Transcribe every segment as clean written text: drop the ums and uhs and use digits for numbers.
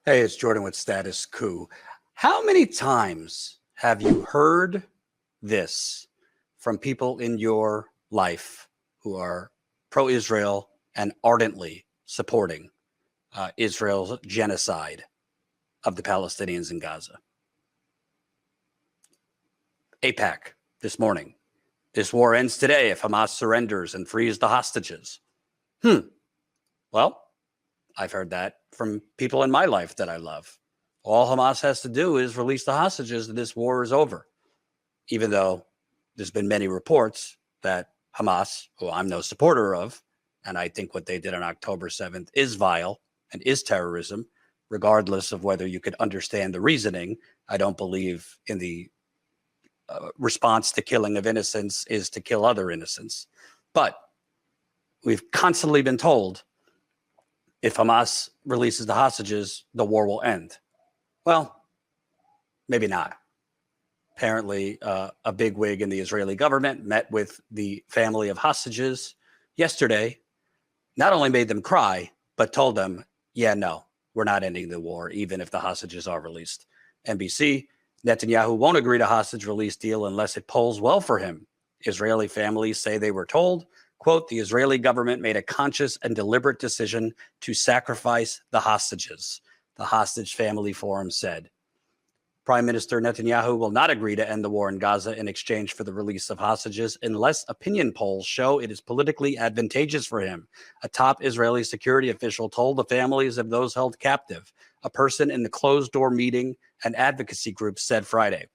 Hey, it's Jordan with Status Coup. How many times have you heard this from people in your life who are pro-Israel and ardently supporting Israel's genocide of the Palestinians in Gaza? AIPAC this morning. This war ends today if Hamas surrenders and frees the hostages. Well, I've heard that from people in my life that I love. All Hamas has to do is release the hostages and this war is over. Even though there's been many reports that Hamas, who I'm no supporter of, and I think what they did on October 7th is vile and is terrorism, regardless of whether you could understand the reasoning. I don't believe in the response to killing of innocents is to kill other innocents. But we've constantly been told if Hamas releases the hostages, the war will end. Well, maybe not. Apparently, a bigwig in the Israeli government met with the family of hostages yesterday, not only made them cry, but told them, yeah, no, we're not ending the war, even if the hostages are released. NBC, Netanyahu won't agree to hostage release deal unless it polls well for him. Israeli families say they were told, quote, the Israeli government made a conscious and deliberate decision to sacrifice the hostages, the Hostage Family Forum said. Prime Minister Netanyahu will not agree to end the war in Gaza in exchange for the release of hostages unless opinion polls show it is politically advantageous for him, a top Israeli security official told the families of those held captive, a person in the closed-door meeting and advocacy group said Friday.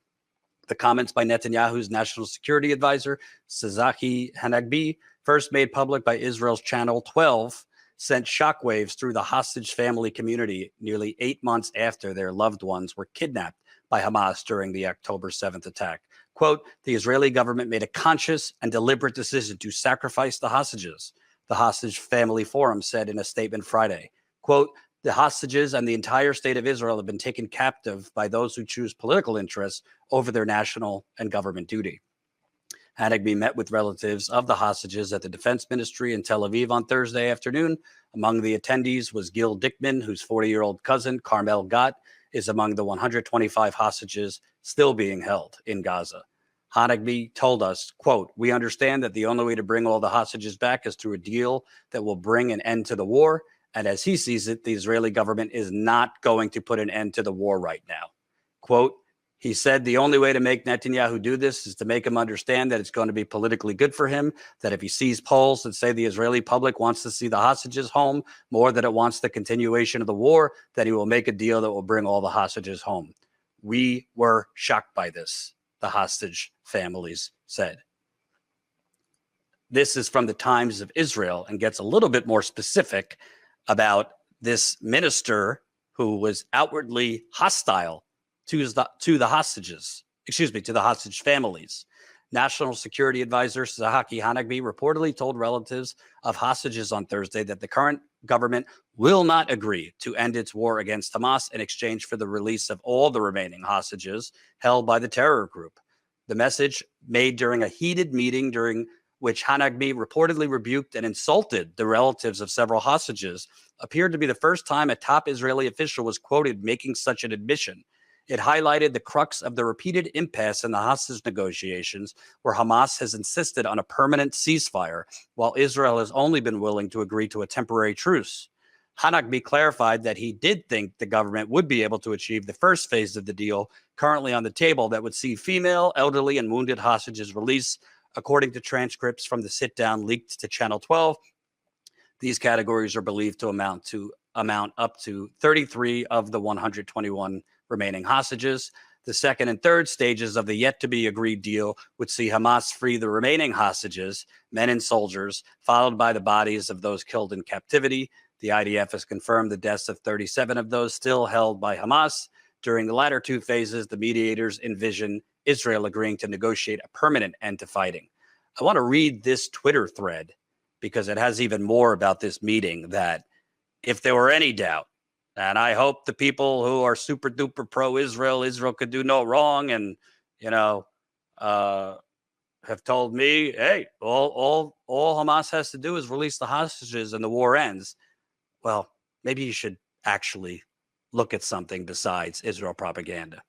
The comments by Netanyahu's national security advisor, Tzachi Hanegbi, first made public by Israel's Channel 12, sent shockwaves through the hostage family community nearly 8 months after their loved ones were kidnapped by Hamas during the October 7th attack. Quote, the Israeli government made a conscious and deliberate decision to sacrifice the hostages, the Hostage Family Forum said in a statement Friday. Quote, the hostages and the entire state of Israel have been taken captive by those who choose political interests over their national and government duty. Hanegbi met with relatives of the hostages at the Defense Ministry in Tel Aviv on Thursday afternoon. Among the attendees was Gil Dickman, whose 40-year-old cousin, Carmel Gott, is among the 125 hostages still being held in Gaza. Hanegbi told us, quote, we understand that the only way to bring all the hostages back is through a deal that will bring an end to the war. And as he sees it, the Israeli government is not going to put an end to the war right now. Quote, he said the only way to make Netanyahu do this is to make him understand that it's going to be politically good for him, that if he sees polls that say the Israeli public wants to see the hostages home more than it wants the continuation of the war, that he will make a deal that will bring all the hostages home. We were shocked by this, the hostage families said. This is from the Times of Israel and gets a little bit more specific about this minister who was outwardly hostile to the hostages, to the hostage families. National Security Advisor Tzachi Hanegbi reportedly told relatives of hostages on Thursday that the current government will not agree to end its war against Hamas in exchange for the release of all the remaining hostages held by the terror group. The message made during a heated meeting during which Hanegbi reportedly rebuked and insulted the relatives of several hostages appeared to be the first time a top Israeli official was quoted making such an admission. It highlighted the crux of the repeated impasse in the hostage negotiations, where Hamas has insisted on a permanent ceasefire, while Israel has only been willing to agree to a temporary truce. Hanegbi clarified that he did think the government would be able to achieve the first phase of the deal currently on the table that would see female, elderly, and wounded hostages released, according to transcripts from the sit-down leaked to Channel 12. These categories are believed to amount up to 33 of the 121 remaining hostages. The second and third stages of the yet-to-be-agreed deal would see Hamas free the remaining hostages, men and soldiers, followed by the bodies of those killed in captivity. The IDF has confirmed the deaths of 37 of those still held by Hamas. During the latter two phases, the mediators envision Israel agreeing to negotiate a permanent end to fighting. I want to read this Twitter thread because it has even more about this meeting that if there were any doubt, and I hope the people who are super duper pro-Israel, Israel could do no wrong, and, have told me, hey, all Hamas has to do is release the hostages and the war ends. Well, maybe you should actually look at something besides Israel propaganda.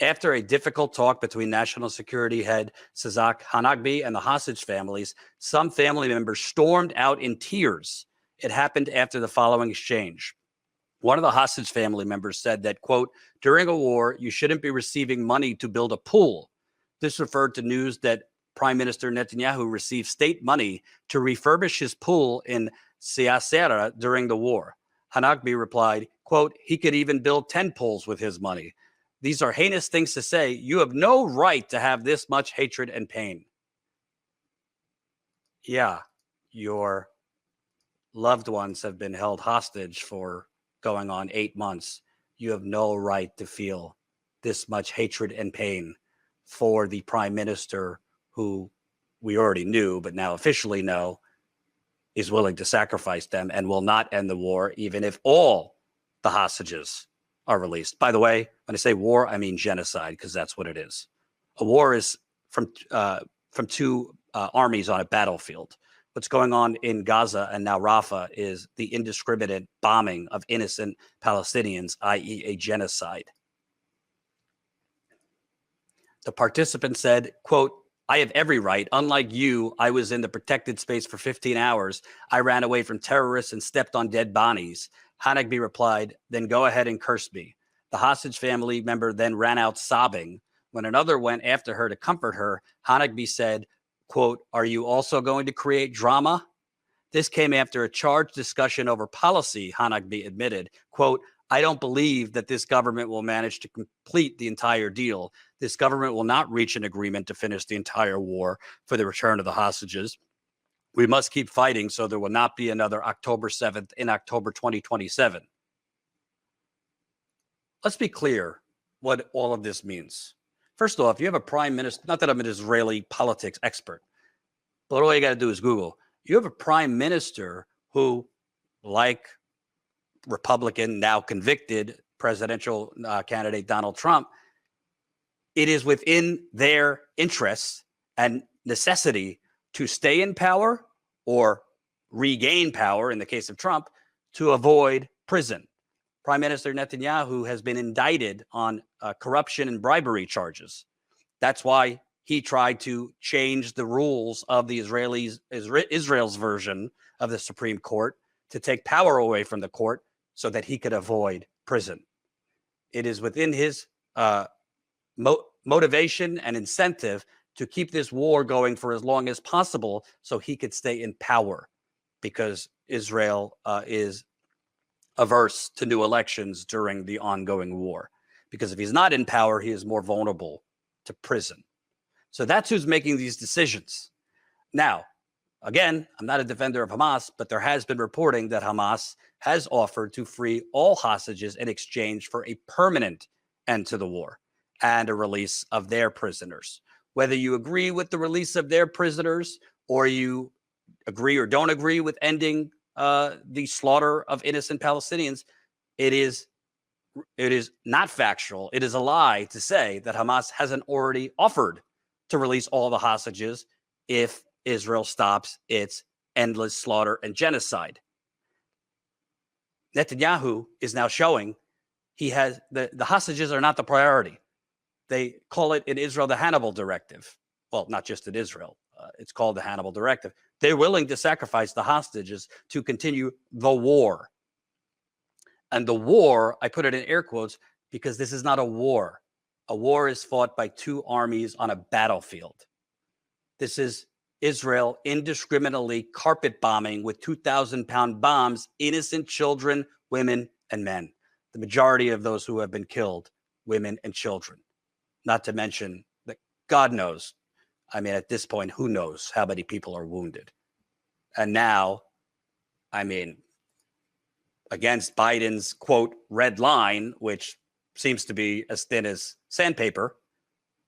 After a difficult talk between National Security Head Tzachi, Hanegbi, and the hostage families, some family members stormed out in tears. It happened after the following exchange. One of the hostage family members said that, quote, during a war, you shouldn't be receiving money to build a pool. This referred to news that Prime Minister Netanyahu received state money to refurbish his pool in Siyasera during the war. Hanegbi replied, quote, he could even build 10 pools with his money. These are heinous things to say. You have no right to have this much hatred and pain. Yeah, your loved ones have been held hostage for going on 8 months. You have no right to feel this much hatred and pain for the prime minister who we already knew, but now officially know, is willing to sacrifice them and will not end the war, even if all the hostages are released. By the way, when I say war, I mean genocide, because that's what it is. A war is from two armies on a battlefield. What's going on in Gaza and now Rafah is the indiscriminate bombing of innocent Palestinians, i.e. a genocide. The participant said, quote, I have every right. Unlike you, I was in the protected space for 15 hours. I ran away from terrorists and stepped on dead bodies. Hanegbi replied, then go ahead and curse me. The hostage family member then ran out sobbing. When another went after her to comfort her, Hanegbi said, quote, are you also going to create drama? This came after a charged discussion over policy, Hanegbi admitted, quote, I don't believe that this government will manage to complete the entire deal. This government will not reach an agreement to finish the entire war for the return of the hostages. We must keep fighting so there will not be another October 7th in October 2027. Let's be clear what all of this means. First off, you have a prime minister, not that I'm an Israeli politics expert, but all you got to do is Google. You have a prime minister who, like Republican, now convicted presidential candidate Donald Trump, it is within their interests and necessity to stay in power or regain power, in the case of Trump, to avoid prison. Prime Minister Netanyahu has been indicted on corruption and bribery charges. That's why he tried to change the rules of the Israel's version of the Supreme Court to take power away from the court so that he could avoid prison. It is within his motivation and incentive to keep this war going for as long as possible so he could stay in power, because Israel is averse to new elections during the ongoing war. Because if he's not in power, he is more vulnerable to prison. So that's who's making these decisions. Now, again, I'm not a defender of Hamas, but there has been reporting that Hamas has offered to free all hostages in exchange for a permanent end to the war and a release of their prisoners. Whether you agree with the release of their prisoners or you agree or don't agree with ending the slaughter of innocent Palestinians, it is not factual. It is a lie to say that Hamas hasn't already offered to release all the hostages if Israel stops its endless slaughter and genocide. Netanyahu is now showing he has the hostages are not the priority. They call it in Israel the Hannibal Directive. Well, not just in Israel. It's called the Hannibal Directive. They're willing to sacrifice the hostages to continue the war. And the war, I put it in air quotes, because this is not a war. A war is fought by two armies on a battlefield. This is Israel indiscriminately carpet bombing with 2,000-pound bombs innocent children, women, and men. The majority of those who have been killed, women and children. Not to mention that God knows, I mean, at this point, who knows how many people are wounded. And now, I mean, against Biden's, quote, red line, which seems to be as thin as sandpaper,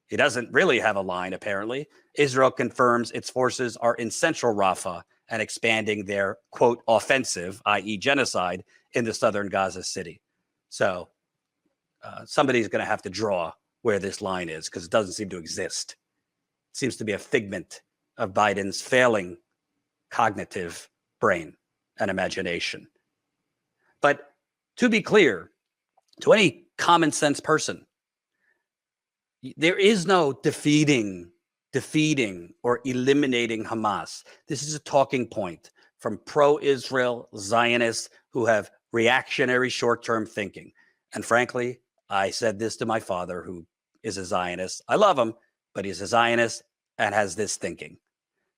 he doesn't really have a line, apparently. Israel confirms its forces are in central Rafah and expanding their, quote, offensive, i.e. genocide, in the southern Gaza city. So somebody's going to have to draw where this line is, because it doesn't seem to exist. It seems to be a figment of Biden's failing cognitive brain and imagination. But to be clear, To any common sense person, there is no defeating or eliminating Hamas. This is a talking point from pro-Israel Zionists who have reactionary short-term thinking. And frankly, I said this to my father, who is a Zionist. I love him, but he's a Zionist and has this thinking.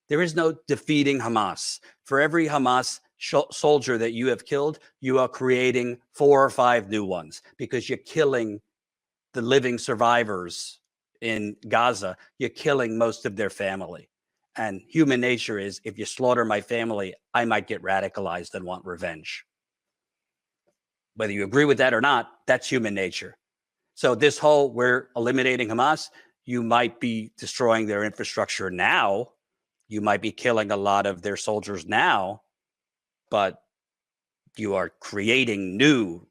There is no defeating Hamas. For every Hamas soldier that you have killed, you are creating 4 or 5 new ones because you're killing the living survivors in Gaza. You're killing most of their family. And human nature is, if you slaughter my family, I might get radicalized and want revenge. Whether you agree with that or not, that's human nature. So this whole, we're eliminating Hamas, you might be destroying their infrastructure now. You might be killing a lot of their soldiers now, but you are creating new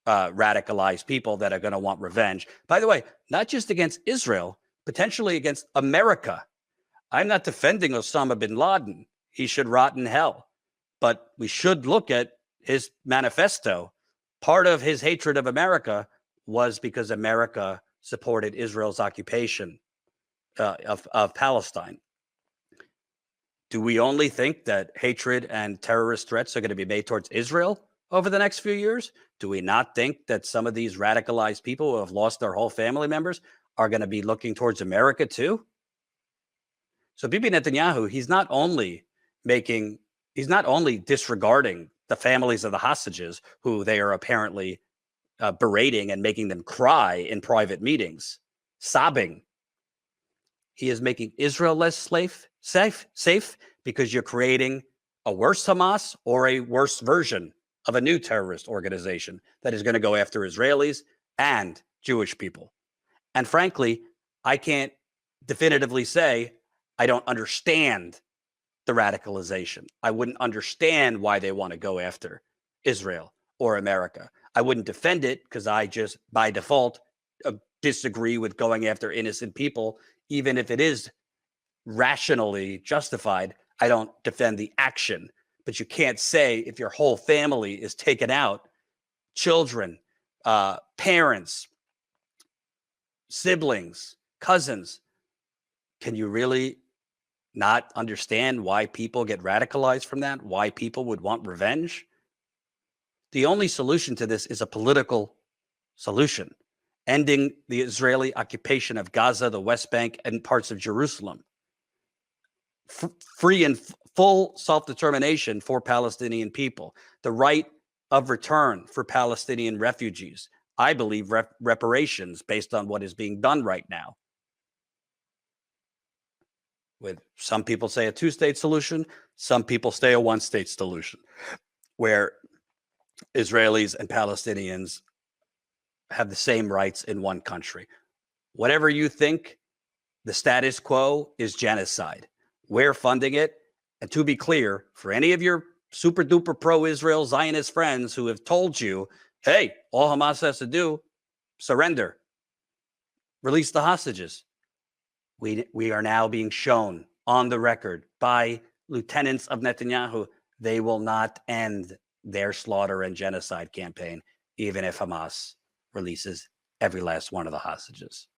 radicalized people that are going to want revenge. By the way, not just against Israel, potentially against America. I'm not defending Osama bin Laden. He should rot in hell. But we should look at his manifesto. Part of his hatred of America was because America supported Israel's occupation of Palestine. Do we only think that hatred and terrorist threats are going to be made towards Israel over the next few years? Do we not think that some of these radicalized people who have lost their whole family members are going to be looking towards America too? So Bibi Netanyahu, he's not only disregarding the families of the hostages who they are apparently berating and making them cry in private meetings, sobbing. He is making Israel less safe because you're creating a worse Hamas or a worse version of a new terrorist organization that is going to go after Israelis and Jewish people. And frankly, I can't definitively say I don't understand the radicalization. I wouldn't understand why they want to go after Israel or America. I wouldn't defend it because I just, by default, disagree with going after innocent people, even if it is rationally justified. I don't defend the action. But you can't say if your whole family is taken out, children, parents, siblings, cousins, can you really not understand why people get radicalized from that? Why people would want revenge? The only solution to this is a political solution, ending the Israeli occupation of Gaza, the West Bank, and parts of Jerusalem. Free and full self-determination for Palestinian people. The right of return for Palestinian refugees. I believe reparations based on what is being done right now. With some people say a 2-state solution, some people say a 1-state solution, where Israelis and Palestinians have the same rights in one country. Whatever you think, the status quo is genocide. We're funding it. And to be clear, for any of your super duper pro-Israel Zionist friends who have told you, hey, all Hamas has to do, surrender, release the hostages. We are now being shown on the record by lieutenants of Netanyahu, they will not end their slaughter and genocide campaign, even if Hamas releases every last one of the hostages.